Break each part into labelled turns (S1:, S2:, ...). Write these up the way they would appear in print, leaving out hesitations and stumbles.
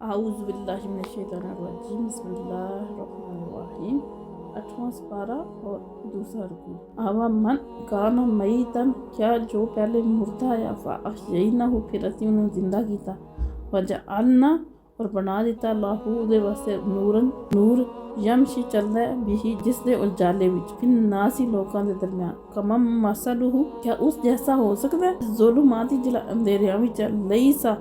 S1: اعوذ باللہ من الشیطان الرجیم بسم اللہ الرحمن الرحیم 8واں سپارہ اور دوسرا رکوع۔ آوا من کانا میتن، کیا جو پہلے مردہ یا فاحییناہ، پھر اسی انہوں زندہ کیتا، وجعلنا، اور بنا دیتا لاہو دے واسطے نورن، نور یمشی چلدا ہے بھی جس دے اجالے وچ، پھر ناسی لوکاں دے درمیان، کمم مثلہ، کیا اس جیسا ہو سکتا ہے ظلمات جلا اندھیریاں وچ، لیسا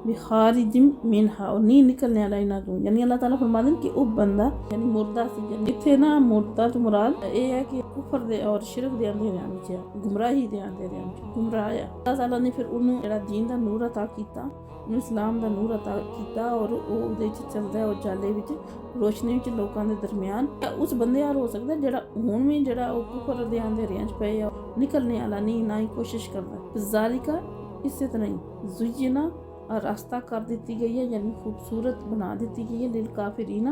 S1: بخارج منہا، اور نہیں نکلنے والا انہاں تو، یعنی اللہ تعالیٰ فرماتے ہیں کہ وہ بندہ یعنی مردہ سی، یعنی اتھے نا مردہ تو مراد یہ ہے کہ کفر دے اور شرک دے اندھیریاں وچ، گمراہی دے اندھیریاں وچ گمراہ ہے۔ اللہ تعالیٰ نے پھر انہوں جڑا دین دا نور عطا کیتا، انہوں اسلام دا نور عطا کیتا، اور وہ دے وچ چلدا ہے اور جالے وچ روشنی وچ لوکاں دے درمیان۔ اس بندے حال ہو سکتا ہے جڑا ہن بھی جڑا وہ کفر دے اندھیریاں وچ پئے ہے، نکلنے والا نہیں، نہ ہی کوشش کردا۔ ذالکا، اسی طرح ہی زینا، اور راستہ کر دیتی گئی ہے، یعنی خوبصورت بنا دیتی گئی ہے، للکافرین،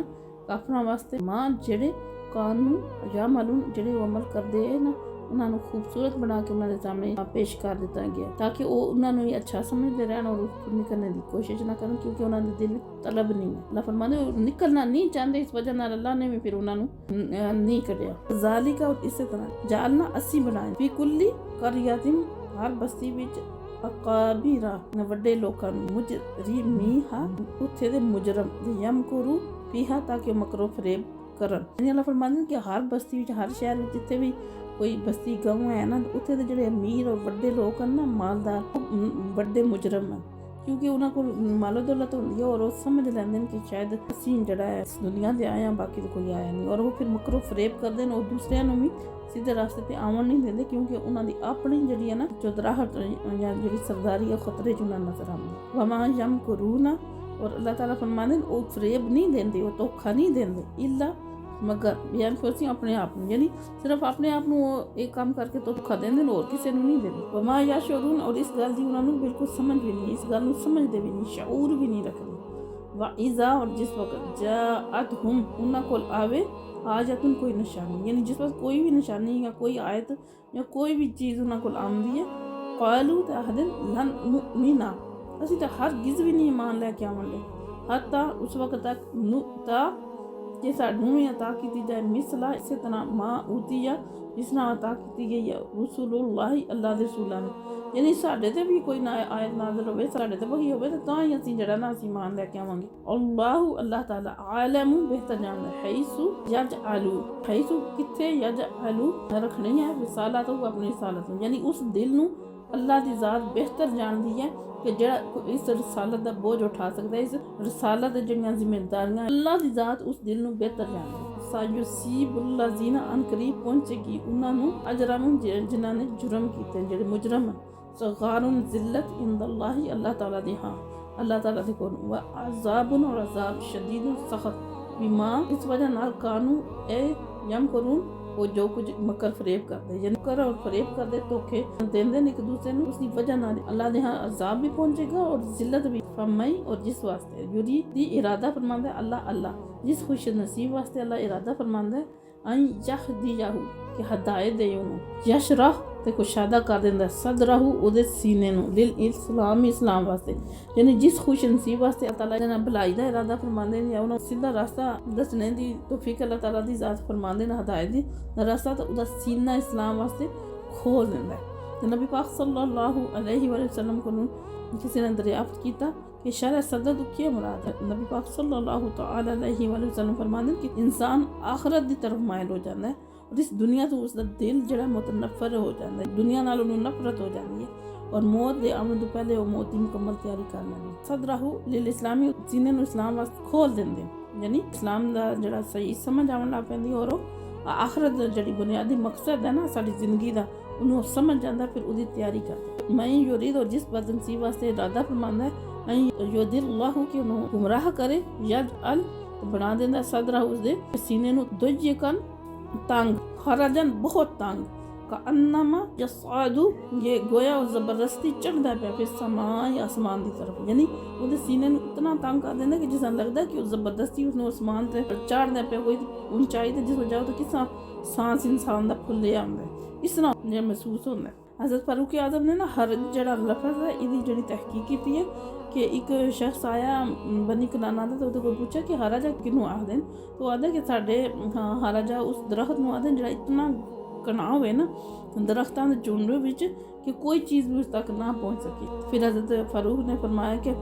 S1: کافراں واسطے، ماں جڑے قانون یا معلوم جڑے عمل کردے ہیں نا، انہاں نو خوبصورت بنا کے انہاں دے سامنے پیش کر دیتا گیا، تاکہ وہ انہاں نو اچھا سمجھتے رہن اور نکلنے دی کوشش نہ کرن، کیونکہ انہاں دے دل طلب نہیں ہے۔ اللہ فرماتے ہیں نکلنا نہیں چاہتے، اس وجہ نال اللہ نے بھی پھر انہاں نو نہیں کڈیا۔ ذالک، اور اسی طرح جعلنا، اسی بنائے، فی کلی قریۃ، ہر بستی وچ، اقابرہ، وڈے لوکاں نو، مجرمیہا، اتھے دے مجرم، یمکرو فیہا، تاکہ مکر و فریب کرن۔ یعنی اللہ فرماتے ہیں کہ ہر بستی وچ، ہر شہر وچ، جتھے بھی کوئی بستی گاؤں ہے نا، اتھے دے جڑے امیر اور وڈے لوگ ہیں نا، مالدار، وڈے مجرم ہیں، کیونکہ انہاں کو مال و دولت ہوندی ہے، اور وہ سمجھ لیندے ہیں کہ شاید اسی جڑا ہے اس دنیا دے آئے ہیں، باقی تو کوئی آیا نہیں، اور وہ پھر مکر و فریب کردے ہیں، اور دوسرے نو بھی سیدھے راستے تے آون نہیں دیندے، کیونکہ انہاں دی اپنی جڑی ہے نا چودراہٹ یا جڑی سرداری ہے خطرے چ انہاں نظر آندی۔ وما یمکرون، اور اللہ تعالیٰ فرماتے ہیں وہ فریب نہیں دیندے، وہ دھوکھا نہیں دیندے، الا مگر بانفسہم، اپنے آپ نو، یعنی صرف اپنے آپ نو ایک کام کر کے دھوکھا دیندے اور کسے نو نہیں دیندے۔ وما یشعرون، اور اس گل دی انہاں نو بالکل سمجھ بھی نہیں، اس گل نو سمجھدے بھی نہیں، شعور بھی نہیں رکھدے۔ وَإِذَا، اور جس وقت جاءتہم، انہاں کول آوے، آیتن، کوئی نشانی، یعنی جس وقت کوئی بھی نشانی یا کوئی آیت یا کوئی بھی چیز انہاں کول آندی ہے، قالوا، تے آخدے لن نؤمن، اسی تے ہرگز بھی نہیں ایمان لے کے آون لے، حتی، اس وقت تک، نؤتا، کہ سانوں عطا کیتی جائے، مثلا، اسی طرح، ما اوتیا، جس طرح عطا کیتی گئی ہے رسول اللہ، اللہ دے رسولاں نے، یعنی ساڈے تے بھی کوئی آیت نازل ہوئے، ساڈے تے وحی ہوئے، تو ہی اسی جڑا نا اسی ایمان لے کے آواں گے۔ اللہ تعالیٰ عالم، بہتر جاندا ہے، حیث یجعلو، حیث کتھے، یجعلو رکھنے ہے، رسالت، اپنی رسالت، یعنی اس دل نو اللہ دی ذات بہتر جاندی ہے کہ جڑا اس رسالت دا بوجھ اٹھا سکتا ہے، اس رسالت جڑیاں ذمہ داریاں، اللہ دی ذات اس دل نو بہتر جاندی ہے۔ سایصیب الذین، ان قریب پہنچے گی انہاں نو، اجرم، جنہاں نے جرم کیتے، جڑے مجرم ہیں، صغار، ذلت، عند اللہ، اللہ تعالیٰ دے ہاں، اللہ تعالیٰ دے کول، وعذاب، اور عذاب، شدید، سخت، بما، اس وجہ نال، کانو، اے یمکرون، وہ جو کچھ مکر فریب کرتے، یعنی مکر اور فریب کرتے، دھوکے دیندے ایک دوسرے نو، اس کی وجہ نال اللہ دے ہاں عذاب بھی پہنچے گا اور ذلت بھی۔ فمئی، اور جس واسطے، یرید، ارادہ فرماندا ہے اللہ، جس خوش نصیب واسطے اللہ ارادہ فرماندا ہے، این یہدیہو، کہ ہدایت دے انہوں، یشرح، تے کشادہ کر دیندا صدرہ، او دے سینے نو، للاسلام، اسلام واسطے، یعنی جس خوش نصیب واسطے اللہ تعالیٰ نے بھلائی دا ارادہ فرماندے نے، یا انہوں سیدھا راستہ دسنے دی توفیق اللہ تعالیٰ دی ذات فرماندے نے، ہدایت دی راستہ، تو او دا سینہ اسلام واسطے کھول دیندا ہے۔ نبی پاک صلی اللہ علیہ وآلہ وسلم کو کسی نے دریافت کیتا کہ شرح صدر کیا مراد ہے؟ نبی پاک صلی اللہ تعالی علیہ وآلہ وسلم فرماتے ہیں کہ انسان آخرت دی طرف مائل ہو جاتا ہے، اور اس دنیا تو اس دا دل جڑا متنفر ہو جاتا ہے، دنیا نال انہوں نفرت ہو جاتی ہے، اور موت دے آمد تو پہلے وہ موت دی مکمل تیاری کر لینی۔ صدرہ للاسلامی، سینے نو اسلام واسطے کھول دیندے، یعنی اسلام دا جڑا صحیح سمجھ آون لگ پیندی، اور آخرت جڑی بنیادی مقصد ہے نا ساری زندگی دا، انہوں سمجھ جاندا، پھر اودی تیاری کردا۔ میں یرید، اور جس بدنصیب واسطے ارادہ فرماندا ہے، این یضل اللہ، کہ انہوں گمراہ کرے، یجعل، بنا دیندا صدرہ، اس دے سینے نو، ضیقاً، تنگ، خرجن، بہت تنگ، کانما یصعد، یہ گویا وہ زبردستی چڑھدا پیا پھر سماء، آسمان دی طرف، یعنی وہ دے سینے نو اتنا تنگ کر دیندا کہ جس طرح لگدا ہے کہ وہ زبردستی اس نو آسمان تے چڑھدا پیا، کوئی اونچائی تے جس وجہ تو کس طرح سانس انسان دا پھلیا ہوندا ہے، اس طرح محسوس ہوندا ہے۔ حضرت فاروق اعظم نے نا ہر جڑا لفظ ہے یہ جڑی تحقیق کی ہے کہ ایک شخص آیا بنی کنانا دا تو کوئی پوچھا کہ ہارا جا کنوں آدھیں تو آدھا کہ ساڈے ہارا جا اس درخت نو آدھیں جڑا اتنا کنا ہوئے نا درختاں دے جھنڈ وچ کہ کوئی چیز بھی اس تک نہ پہنچ سکی. پھر حضرت فاروق نے فرمایا کہ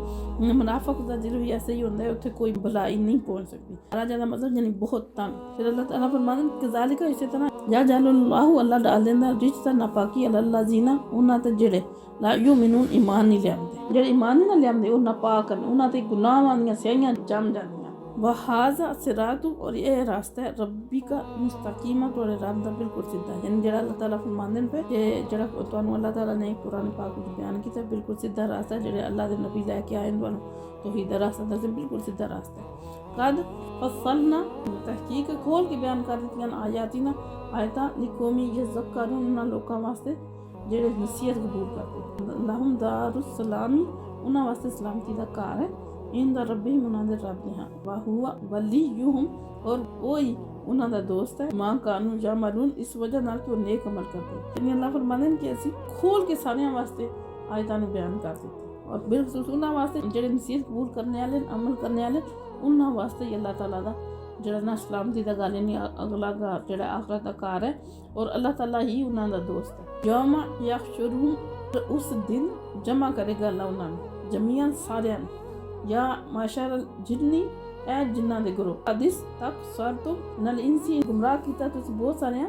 S1: منافق دا دل بھی ایسے ہی ہوتا ہے اتنے کوئی بھلائی نہیں پہنچ سکتی. ہارا جا دا مطلب یعنی بہت تنگ. پھر اللہ تعالیٰ فرماتے ہیں کذالک اسی طرح یا جعل اللہ ڈال دینا رجس ناپاکی اللہ زینا انہاں تے جڑے لا یؤمنون ایمان نہیں لیاندے جڑے ایمان نہیں لیاندے وہ ناپاک ہیں انہاں تے گناہاں دیاں سیاں جم جاندیاں. وہذا صراط اور یہ راستہ ہے ربی کا مستقیمہ تھوڑے رب دا بالکل سیدھا یعنی جڑا اللہ تعالیٰ فرماندے پہ کہ جڑا تانوں اللہ تعالیٰ نے قرآن پاک وچ بیان کیتا بالکل سیدھا راستہ جڑے اللہ دے نبی لے کے آئے تانوں توحید دا راستہ دسے بالکل سیدھا راستہ ہے. قد فصلنا تحقیق کھول کے بیان کر دتیاں آیاتنا آیتاں لقومی یذکرون انہاں لوکاں واسطے جڑے نصیحت قبول کرتے. لہم دار السلامی انہاں واسطے سلامتی دا گھر ہے ان دا ربی انہاں دے رب نے ہاں واہوا ولیہم اور وہی انہاں دا دوست ہے ماں کانو یعملون اس وجہ نال کہ وہ نیک عمل کرتے. یعنی اللہ فرماندے ہیں کہ اسی کھول کے سارے واسطے آیتاں نو بیان کر دیتے اور بالخصوص انہاں واسطے جڑے نصیحت قبول کرنے والے عمل کرنے والے انہاں واسطے ہی اللہ تعالیٰ دا جڑا نا سلامتی دا گل یعنی اگلا گھر جڑا آخرت دا گھر ہے اور اللہ تعالیٰ ہی انہاں دا دوست ہے. یوم یحشرہم اس دن جمع کرے گا اللہ انہاں نوں جمیعاً ساریاں یا معاشر الجنی اے جنہ دے گروہ حدیث تک سوار تو نل انسی گمراہ کیتا تو بہت سارے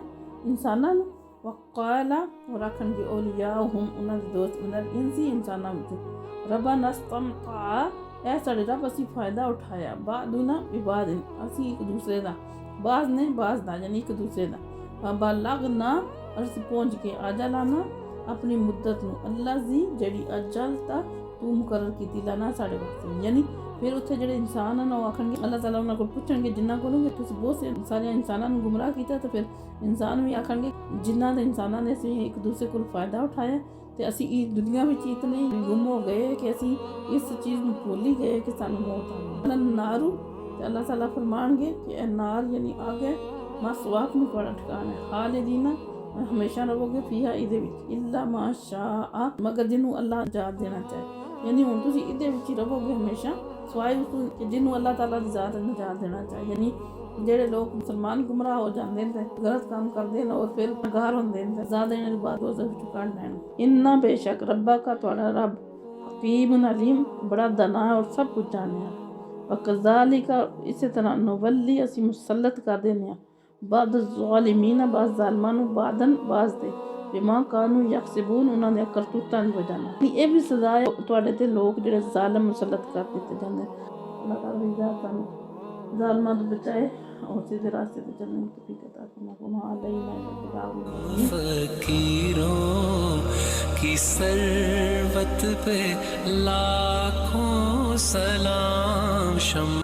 S1: انساناں وقالا اور آکھن گے اولیاءہم انہاں دے دوست نل انسی انساناں وچ ربنا استمتع اے ساڈے رب اسی فائدہ اٹھایا بعدنا ببعد اسی ایک دوسرے دا بعض نے بعض دا یعنی ایک دوسرے دا بلغنا اور پہنچ کے اجلانا اپنی مدت نو اللہ زی جڑی اجل تا تو مقرر کیتی لانا ساڈے واسطے. یعنی پھر اتنے جڑے انسان ہیں وہ آکھن گے اللہ تعالیٰ انہاں کو پوچھن گے جنہ کولوں کہ تسی بہت سے سارے انساناں نوں گمراہ کیتا تو پھر انسان بھی آکھن گے جنہ دے انساناں نے اسی ایک دوسرے کو فائدہ اٹھایا تے اسی اس دنیا وچ اتنے گم ہو گئے کہ اسی اس چیز نوں بھول ہی گئے کہ سانوں موت آ گئی. نارو تے اللہ تعالیٰ فرمان گے کہ اے نار یعنی آگ ہے مسواک میں تھوڑا ٹھکانا ہے خالدین ہمیشہ رہو گے فیہا ادے وچ الا ما شاء مگر جنوں اللہ اجازت دینا چاہے. یعنی ہوں تسی ادے وچ رہو گے ہمیشہ سوائے اس کہ جنوں اللہ تعالیٰ دی ذات نجات دینا چاہے. یعنی جڑے لوگ مسلمان گمراہ ہو جاندے ہیں غلط کام کردے ہیں اور پھر گار ہوندے ہیں زیادہ دینے بعد دوزخ وچ کڈ لین. اننا بے شک ربا کا تہاڈا رب حکیم علیم بڑا دانا اور سب کچھ جاننے ہیں. وکذالک اسی طرح نولی اسی مسلط کر دینے ہیں بعد ظالمین بعض ظالمان بعدن بعض دے بما کانو یکسبون انہاں دے کرتوتاں دی وجہ نال. یہ بھی سزا ہے تواڈے تے لوگ جڑے ظالم مسلط کر دیتے جاندے. اللہ تعالیٰ ہدایت ظالماں تو بچائے اور سیدھے راستے پہ چلنے کی توفیق عطا فرمائے.
S2: فقیروں کی ثروت پہ لاکھوں سلام.